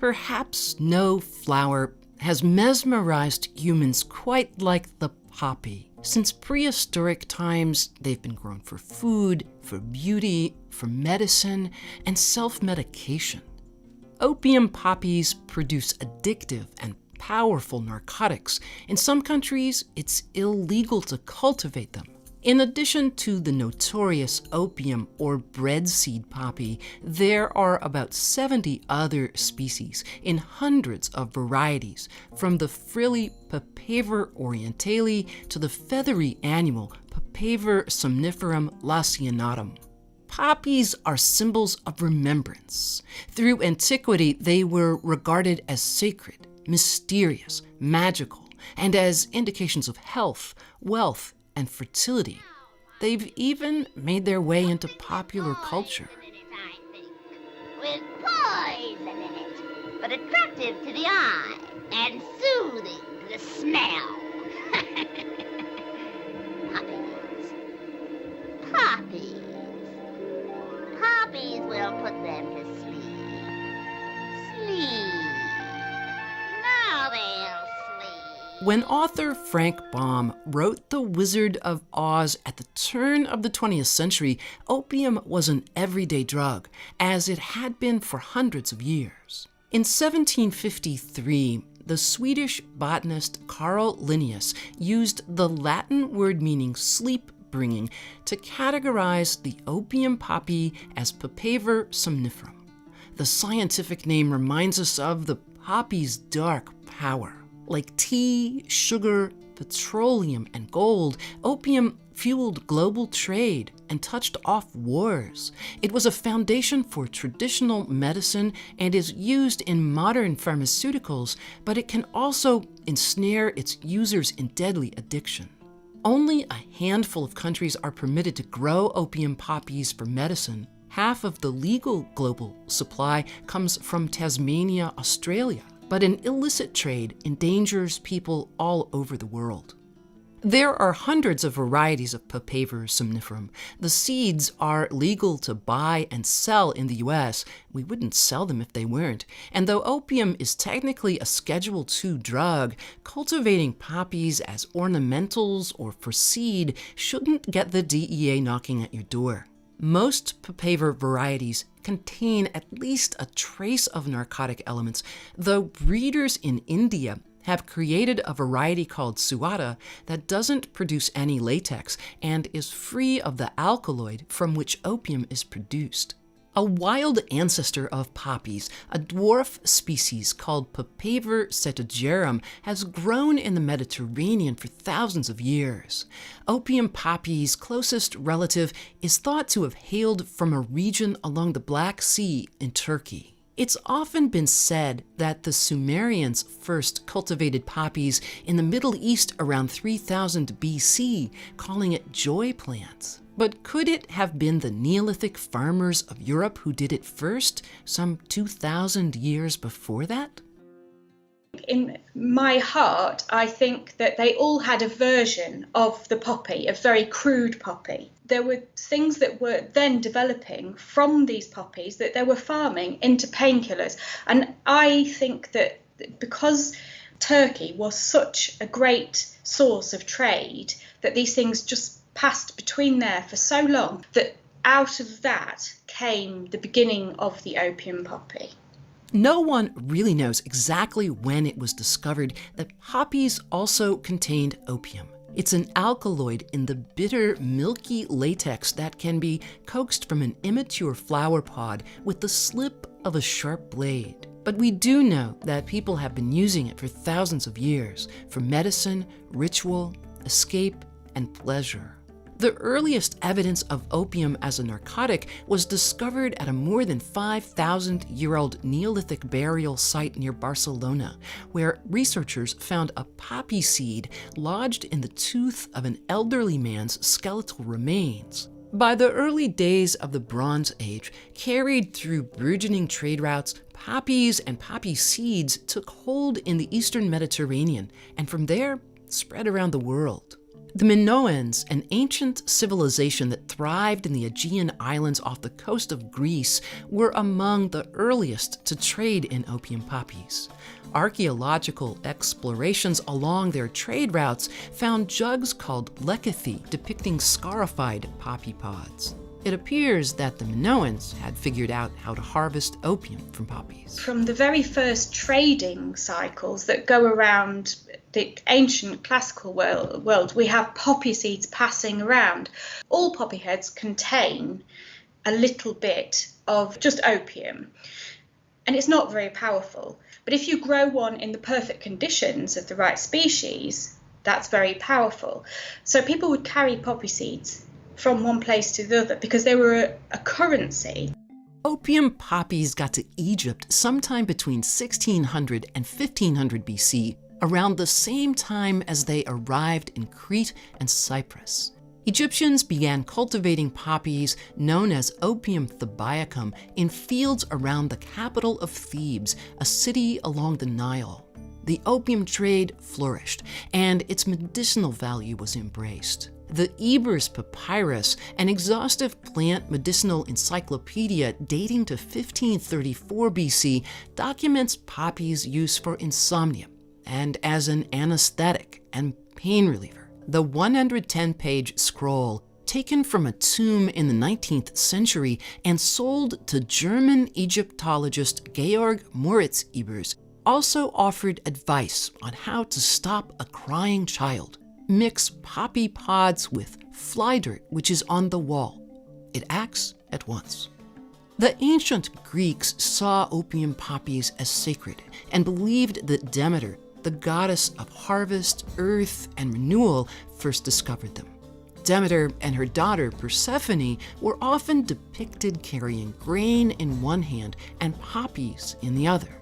Perhaps no flower has mesmerized humans quite like the poppy. Since prehistoric times, they've been grown for food, for beauty, for medicine, and self-medication. Opium poppies produce addictive and powerful narcotics. In some countries, it's illegal to cultivate them. In addition to the notorious opium or breadseed poppy, there are about 70 other species in hundreds of varieties, from the frilly Papaver orientale to the feathery annual Papaver somniferum lacinatum. Poppies are symbols of remembrance. Through antiquity, they were regarded as sacred, mysterious, magical, and as indications of health, wealth, and fertility. They've even made their way into popular culture. With poison in it, but attractive to the eye and soothing to the smell. Poppies. Poppies. Poppies will put them to sleep. Sleep. Now they'll sleep. When author Frank Baum wrote The Wizard of Oz at the turn of the 20th century, opium was an everyday drug, as it had been for hundreds of years. In 1753, the Swedish botanist Carl Linnaeus used the Latin word meaning sleep-bringing to categorize the opium poppy as Papaver somniferum. The scientific name reminds us of the poppy's dark power. Like tea, sugar, petroleum, and gold, opium fueled global trade and touched off wars. It was a foundation for traditional medicine and is used in modern pharmaceuticals, but it can also ensnare its users in deadly addiction. Only a handful of countries are permitted to grow opium poppies for medicine. Half of the legal global supply comes from Tasmania, Australia. But an illicit trade endangers people all over the world. There are hundreds of varieties of Papaver somniferum. The seeds are legal to buy and sell in the US. We wouldn't sell them if they weren't. And though opium is technically a Schedule II drug, cultivating poppies as ornamentals or for seed shouldn't get the DEA knocking at your door. Most Papaver varieties contain at least a trace of narcotic elements, though breeders in India have created a variety called Suata that doesn't produce any latex and is free of the alkaloid from which opium is produced. A wild ancestor of poppies, a dwarf species called Papaver setagerum, has grown in the Mediterranean for thousands of years. Opium poppy's closest relative is thought to have hailed from a region along the Black Sea in Turkey. It's often been said that the Sumerians first cultivated poppies in the Middle East around 3000 BC, calling it joy plants. But could it have been the Neolithic farmers of Europe who did it first, some 2,000 years before that? In my heart, I think that they all had a version of the poppy, a very crude poppy. There were things that were then developing from these poppies that they were farming into painkillers. And I think that because Turkey was such a great source of trade, that these things just passed between there for so long, that out of that came the beginning of the opium poppy. No one really knows exactly when it was discovered that poppies also contained opium. It's an alkaloid in the bitter, milky latex that can be coaxed from an immature flower pod with the slip of a sharp blade. But we do know that people have been using it for thousands of years for medicine, ritual, escape, and pleasure. The earliest evidence of opium as a narcotic was discovered at a more than 5,000-year-old Neolithic burial site near Barcelona, where researchers found a poppy seed lodged in the tooth of an elderly man's skeletal remains. By the early days of the Bronze Age, carried through burgeoning trade routes, poppies and poppy seeds took hold in the Eastern Mediterranean, and from there spread around the world. The Minoans, an ancient civilization that thrived in the Aegean Islands off the coast of Greece, were among the earliest to trade in opium poppies. Archaeological explorations along their trade routes found jugs called lekethi depicting scarified poppy pods. It appears that the Minoans had figured out how to harvest opium from poppies. From the very first trading cycles that go around the ancient classical world, we have poppy seeds passing around. All poppy heads contain a little bit of just opium, and it's not very powerful. But if you grow one in the perfect conditions of the right species, that's very powerful. So people would carry poppy seeds from one place to the other because they were a currency. Opium poppies got to Egypt sometime between 1600 and 1500 BC, around the same time as they arrived in Crete and Cyprus. Egyptians began cultivating poppies known as Opium Thebaicum in fields around the capital of Thebes, a city along the Nile. The opium trade flourished, and its medicinal value was embraced. The Ebers Papyrus, an exhaustive plant medicinal encyclopedia dating to 1534 BC, documents poppy's use for insomnia and as an anesthetic and pain reliever. The 110-page scroll, taken from a tomb in the 19th century and sold to German Egyptologist Georg Moritz Ebers, also offered advice on how to stop a crying child. Mix poppy pods with fly dirt, which is on the wall. It acts at once. The ancient Greeks saw opium poppies as sacred and believed that Demeter, the goddess of harvest, earth, and renewal, first discovered them. Demeter and her daughter Persephone were often depicted carrying grain in one hand and poppies in the other.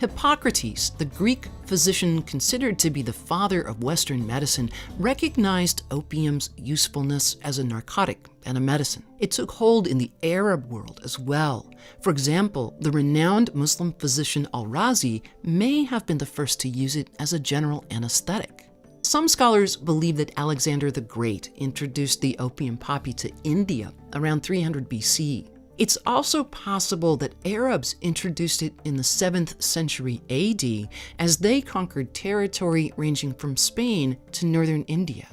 Hippocrates, the Greek physician considered to be the father of Western medicine, recognized opium's usefulness as a narcotic and a medicine. It took hold in the Arab world as well. For example, the renowned Muslim physician Al-Razi may have been the first to use it as a general anesthetic. Some scholars believe that Alexander the Great introduced the opium poppy to India around 300 BC. It's also possible that Arabs introduced it in the 7th century AD as they conquered territory ranging from Spain to northern India.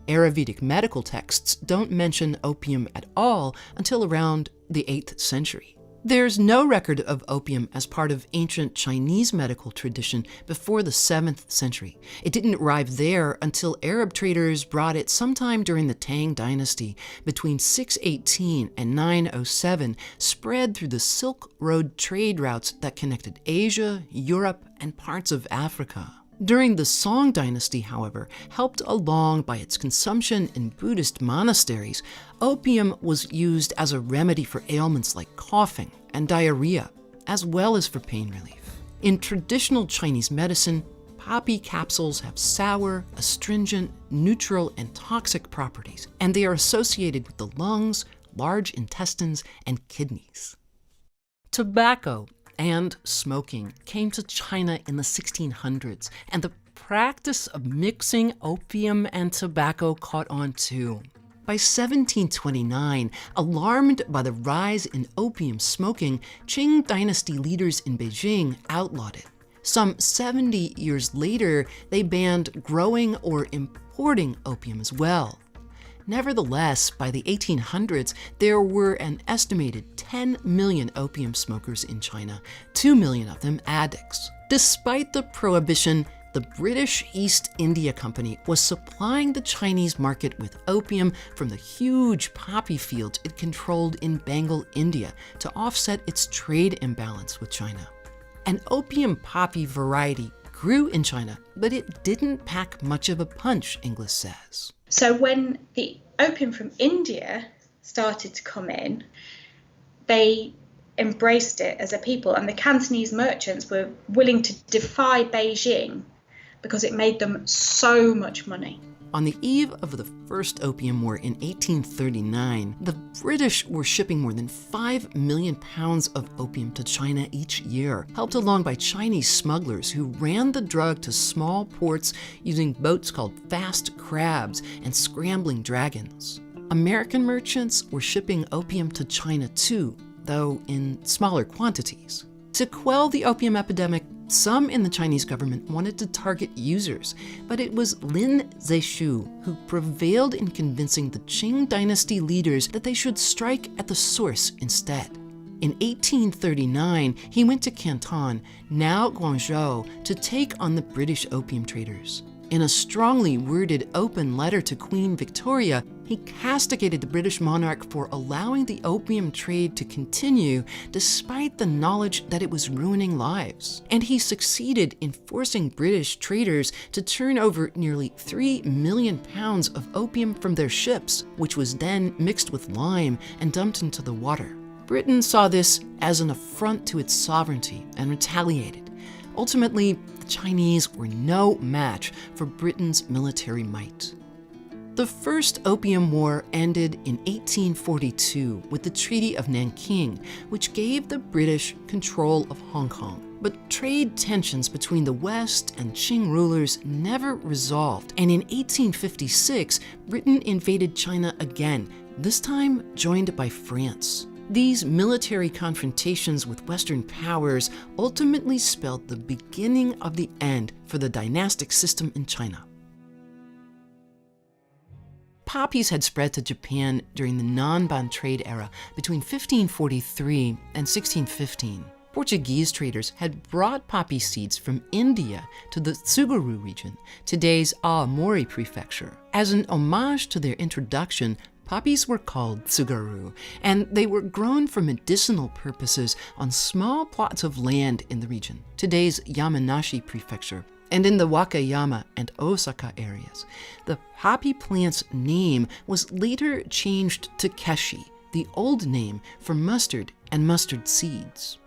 Ayurvedic medical texts don't mention opium at all until around the 8th century. There's no record of opium as part of ancient Chinese medical tradition before the 7th century. It didn't arrive there until Arab traders brought it sometime during the Tang dynasty between 618 and 907, spread through the Silk Road trade routes that connected Asia, Europe, and parts of Africa. During the Song dynasty, however, helped along by its consumption in Buddhist monasteries, opium was used as a remedy for ailments like coughing and diarrhea, as well as for pain relief. In traditional Chinese medicine, poppy capsules have sour, astringent, neutral, and toxic properties, and they are associated with the lungs, large intestines, and kidneys. Tobacco and smoking came to China in the 1600s, and the practice of mixing opium and tobacco caught on too. By 1729, alarmed by the rise in opium smoking, Qing dynasty leaders in Beijing outlawed it. Some 70 years later, they banned growing or importing opium as well. Nevertheless, by the 1800s, there were an estimated 10 million opium smokers in China, 2 million of them addicts. Despite the prohibition, the British East India Company was supplying the Chinese market with opium from the huge poppy fields it controlled in Bengal, India, to offset its trade imbalance with China. An opium poppy variety grew in China, but it didn't pack much of a punch, Inglis says. So when the opium from India started to come in, they embraced it as a people, and the Cantonese merchants were willing to defy Beijing because it made them so much money. On the eve of the First Opium War in 1839, the British were shipping more than 5 million pounds of opium to China each year, helped along by Chinese smugglers who ran the drug to small ports using boats called fast crabs and scrambling dragons. American merchants were shipping opium to China too, though in smaller quantities. To quell the opium epidemic, some in the Chinese government wanted to target users, but it was Lin Zexu who prevailed in convincing the Qing dynasty leaders that they should strike at the source instead. In 1839, he went to Canton, now Guangzhou, to take on the British opium traders. In a strongly worded open letter to Queen Victoria, he castigated the British monarch for allowing the opium trade to continue despite the knowledge that it was ruining lives. And he succeeded in forcing British traders to turn over nearly 3 million pounds of opium from their ships, which was then mixed with lime and dumped into the water. Britain saw this as an affront to its sovereignty and retaliated. Ultimately, the Chinese were no match for Britain's military might. The First Opium War ended in 1842 with the Treaty of Nanking, which gave the British control of Hong Kong. But trade tensions between the West and Qing rulers never resolved, and in 1856, Britain invaded China again, this time joined by France. These military confrontations with Western powers ultimately spelled the beginning of the end for the dynastic system in China. Poppies had spread to Japan during the Nanban trade era between 1543 and 1615. Portuguese traders had brought poppy seeds from India to the Tsugaru region, today's Aomori prefecture. As an homage to their introduction, poppies were called tsugaru, and they were grown for medicinal purposes on small plots of land in the region, today's Yamanashi prefecture, and in the Wakayama and Osaka areas. The poppy plant's name was later changed to keshi, the old name for mustard and mustard seeds.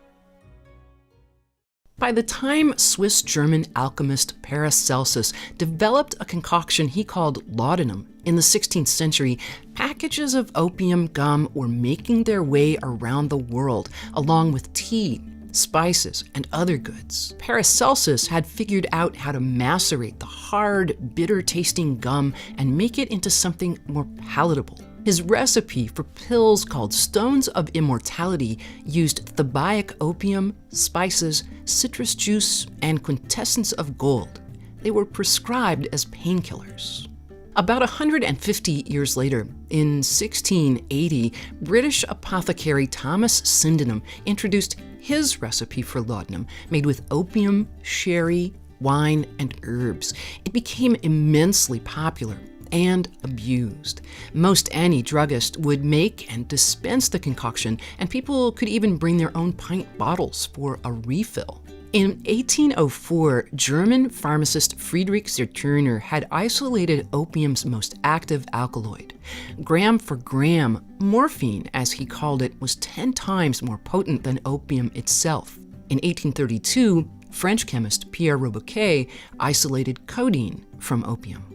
By the time Swiss-German alchemist Paracelsus developed a concoction he called laudanum in the 16th century, packages of opium gum were making their way around the world, along with tea, spices, and other goods. Paracelsus had figured out how to macerate the hard, bitter-tasting gum and make it into something more palatable. His recipe for pills called Stones of Immortality used Thebaic opium, spices, citrus juice, and quintessence of gold. They were prescribed as painkillers. About 150 years later, in 1680, British apothecary Thomas Sydenham introduced his recipe for laudanum, made with opium, sherry, wine, and herbs. It became immensely popular and abused. Most any druggist would make and dispense the concoction, and people could even bring their own pint bottles for a refill. In 1804, German pharmacist Friedrich Zerturner had isolated opium's most active alkaloid. Gram for gram, morphine, as he called it, was 10 times more potent than opium itself. In 1832, French chemist Pierre Robuquet isolated codeine from opium.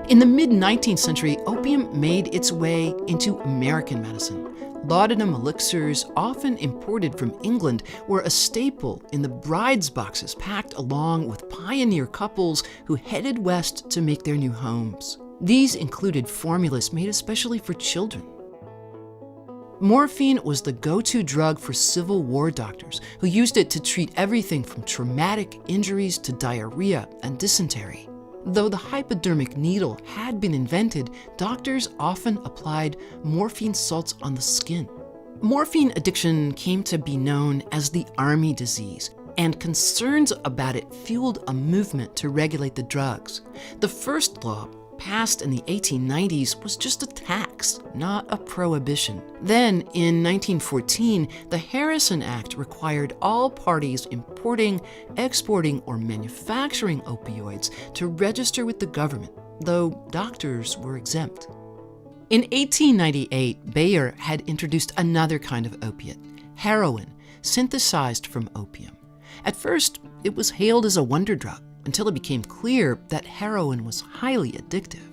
In the mid-19th century, opium made its way into American medicine. Laudanum elixirs, often imported from England, were a staple in the brides' boxes packed along with pioneer couples who headed west to make their new homes. These included formulas made especially for children. Morphine was the go-to drug for Civil War doctors who used it to treat everything from traumatic injuries to diarrhea and dysentery. Though the hypodermic needle had been invented, doctors often applied morphine salts on the skin. Morphine addiction came to be known as the army disease, and concerns about it fueled a movement to regulate the drugs. The first law, passed in the 1890s, was just a tax, not a prohibition. Then, in 1914, the Harrison Act required all parties importing, exporting, or manufacturing opioids to register with the government, though doctors were exempt. In 1898, Bayer had introduced another kind of opiate, heroin, synthesized from opium. At first, it was hailed as a wonder drug. until it became clear that heroin was highly addictive.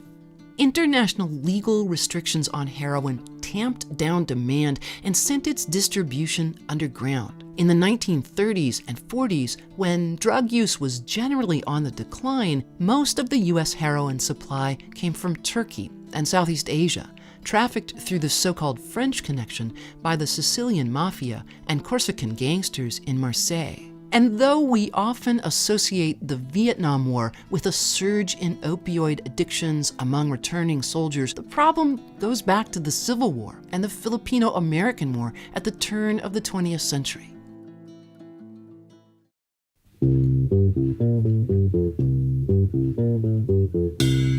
International legal restrictions on heroin tamped down demand and sent its distribution underground. In the 1930s and 40s, when drug use was generally on the decline, most of the U.S. heroin supply came from Turkey and Southeast Asia, trafficked through the so-called French Connection by the Sicilian Mafia and Corsican gangsters in Marseille. And though we often associate the Vietnam War with a surge in opioid addictions among returning soldiers, the problem goes back to the Civil War and the Filipino-American War at the turn of the 20th century.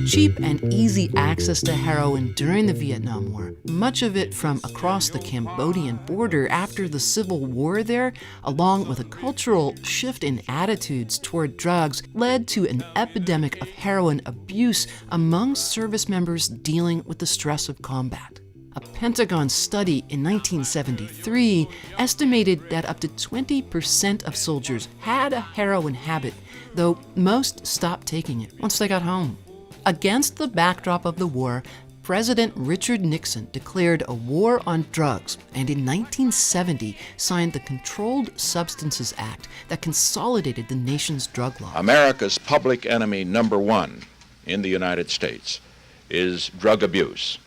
Cheap and easy access to heroin during the Vietnam War, much of it from across the Cambodian border after the Civil War there, along with a cultural shift in attitudes toward drugs, led to an epidemic of heroin abuse among service members dealing with the stress of combat. A Pentagon study in 1973 estimated that up to 20% of soldiers had a heroin habit, though most stopped taking it once they got home. Against the backdrop of the war, President Richard Nixon declared a war on drugs and in 1970 signed the Controlled Substances Act that consolidated the nation's drug law. America's public enemy number one in the United States is drug abuse.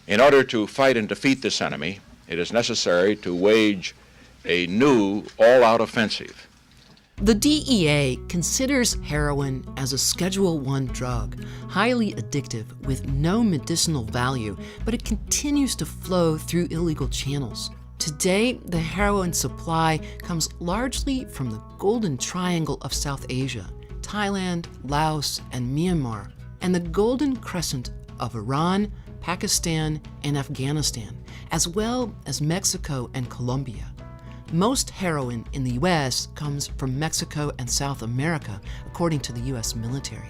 In order to fight and defeat this enemy, it is necessary to wage a new all-out offensive. The DEA considers heroin as a Schedule I drug, highly addictive with no medicinal value, but it continues to flow through illegal channels. Today, the heroin supply comes largely from the Golden Triangle of South Asia, Thailand, Laos, and Myanmar, and the Golden Crescent of Iran, Pakistan, and Afghanistan, as well as Mexico and Colombia. Most heroin in the U.S. comes from Mexico and South America, according to the U.S. military.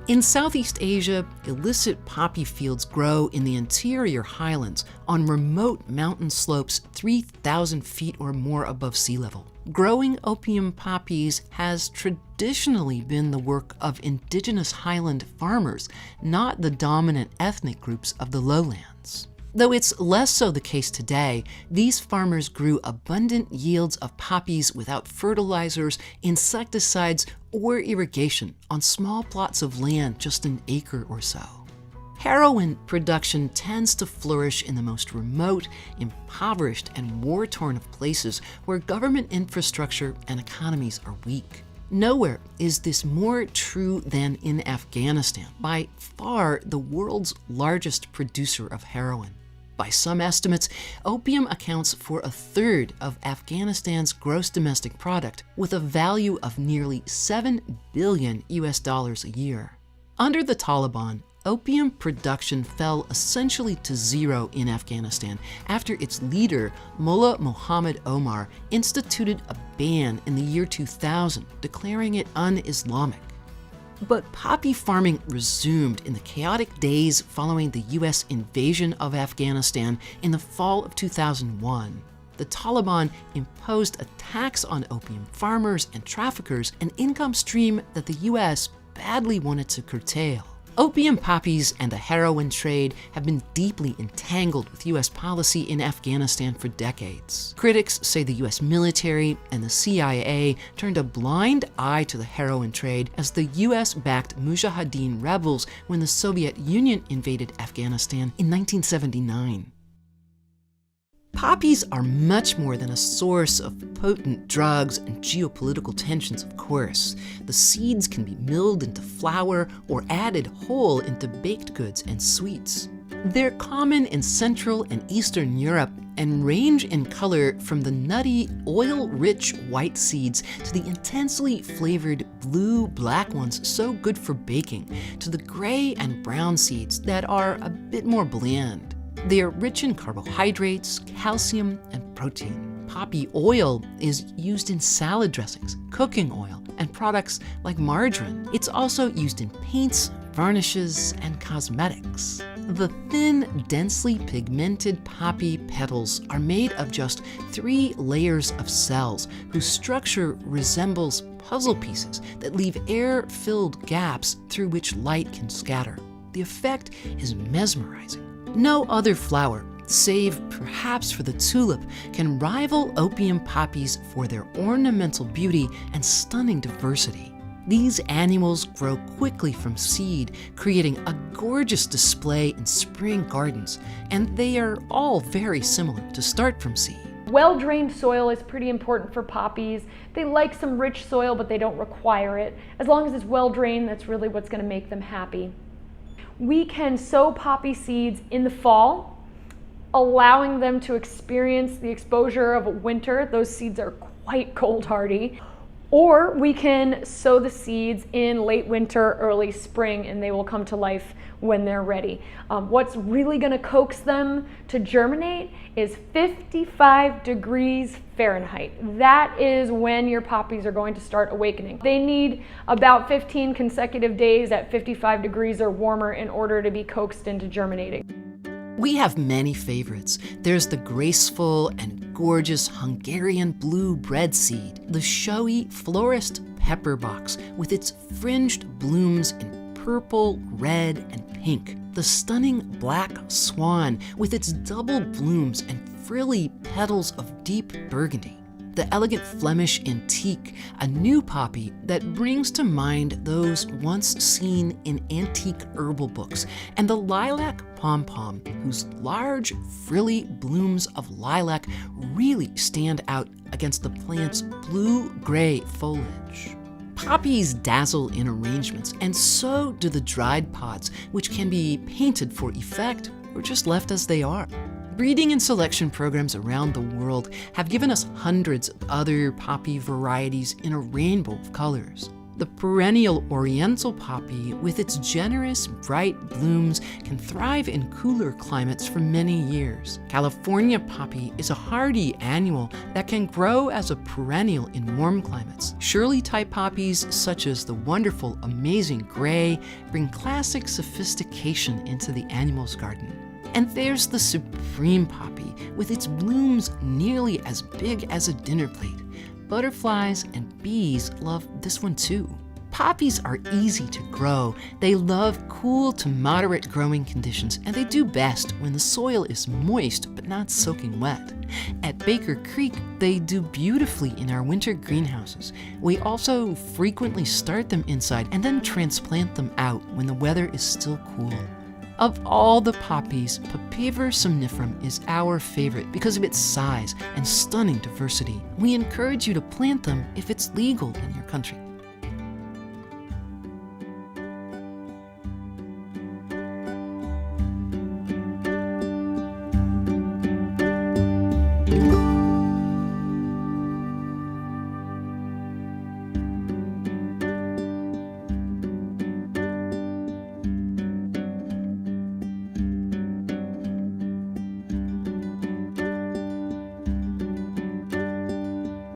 In Southeast Asia, illicit poppy fields grow in the interior highlands on remote mountain slopes 3,000 feet or more above sea level. Growing opium poppies has traditionally been the work of indigenous highland farmers, not the dominant ethnic groups of the lowlands. Though it's less so the case today, these farmers grew abundant yields of poppies without fertilizers, insecticides, or irrigation on small plots of land just an acre or so. Heroin production tends to flourish in the most remote, impoverished, and war-torn of places where government infrastructure and economies are weak. Nowhere is this more true than in Afghanistan, by far the world's largest producer of heroin. By some estimates, opium accounts for a third of Afghanistan's gross domestic product, with a value of nearly $7 billion a year. Under the Taliban, opium production fell essentially to zero in Afghanistan after its leader, Mullah Muhammad Omar, instituted a ban in the year 2000, declaring it un-Islamic. But poppy farming resumed in the chaotic days following the U.S. invasion of Afghanistan in the fall of 2001. The Taliban imposed a tax on opium farmers and traffickers, an income stream that the U.S. badly wanted to curtail. Opium poppies and the heroin trade have been deeply entangled with U.S. policy in Afghanistan for decades. Critics say the U.S. military and the CIA turned a blind eye to the heroin trade as the U.S.-backed Mujahideen rebels when the Soviet Union invaded Afghanistan in 1979. Poppies are much more than a source of potent drugs and geopolitical tensions, of course. The seeds can be milled into flour or added whole into baked goods and sweets. They're common in Central and Eastern Europe and range in color from the nutty, oil-rich white seeds to the intensely flavored blue-black ones so good for baking, to the gray and brown seeds that are a bit more bland. They are rich in carbohydrates, calcium, and protein. Poppy oil is used in salad dressings, cooking oil, and products like margarine. It's also used in paints, varnishes, and cosmetics. The thin, densely pigmented poppy petals are made of just 3 layers of cells whose structure resembles puzzle pieces that leave air-filled gaps through which light can scatter. The effect is mesmerizing. No other flower, save perhaps for the tulip, can rival opium poppies for their ornamental beauty and stunning diversity. These annuals grow quickly from seed, creating a gorgeous display in spring gardens, and they are all very similar to start from seed. Well-drained soil is pretty important for poppies. They like some rich soil, but they don't require it. As long as it's well-drained, that's really what's going to make them happy. We can sow poppy seeds in the fall, allowing them to experience the exposure of winter. Those seeds are quite cold hardy. Or we can sow the seeds in late winter, early spring, and they will come to life when they're ready. What's really going to coax them to germinate is 55 degrees Fahrenheit. That is when your poppies are going to start awakening. They need about 15 consecutive days at 55 degrees or warmer in order to be coaxed into germinating. We have many favorites. There's the graceful and gorgeous Hungarian blue bread seed, the showy florist pepperbox with its fringed blooms in purple, red, and pink, the stunning black swan with its double blooms and frilly petals of deep burgundy, the elegant Flemish antique, a new poppy that brings to mind those once seen in antique herbal books, and the lilac pom-pom, whose large, frilly blooms of lilac really stand out against the plant's blue-gray foliage. Poppies dazzle in arrangements, and so do the dried pods, which can be painted for effect or just left as they are. Breeding and selection programs around the world have given us hundreds of other poppy varieties in a rainbow of colors. The perennial oriental poppy, with its generous, bright blooms, can thrive in cooler climates for many years. California poppy is a hardy annual that can grow as a perennial in warm climates. Shirley-type poppies, such as the wonderful Amazing Gray, bring classic sophistication into the annual's garden. And there's the supreme poppy, with its blooms nearly as big as a dinner plate. Butterflies and bees love this one too. Poppies are easy to grow. They love cool to moderate growing conditions, and they do best when the soil is moist but not soaking wet. At Baker Creek, they do beautifully in our winter greenhouses. We also frequently start them inside and then transplant them out when the weather is still cool. Of all the poppies, Papaver somnifera is our favorite because of its size and stunning diversity. We encourage you to plant them if it's legal in your country.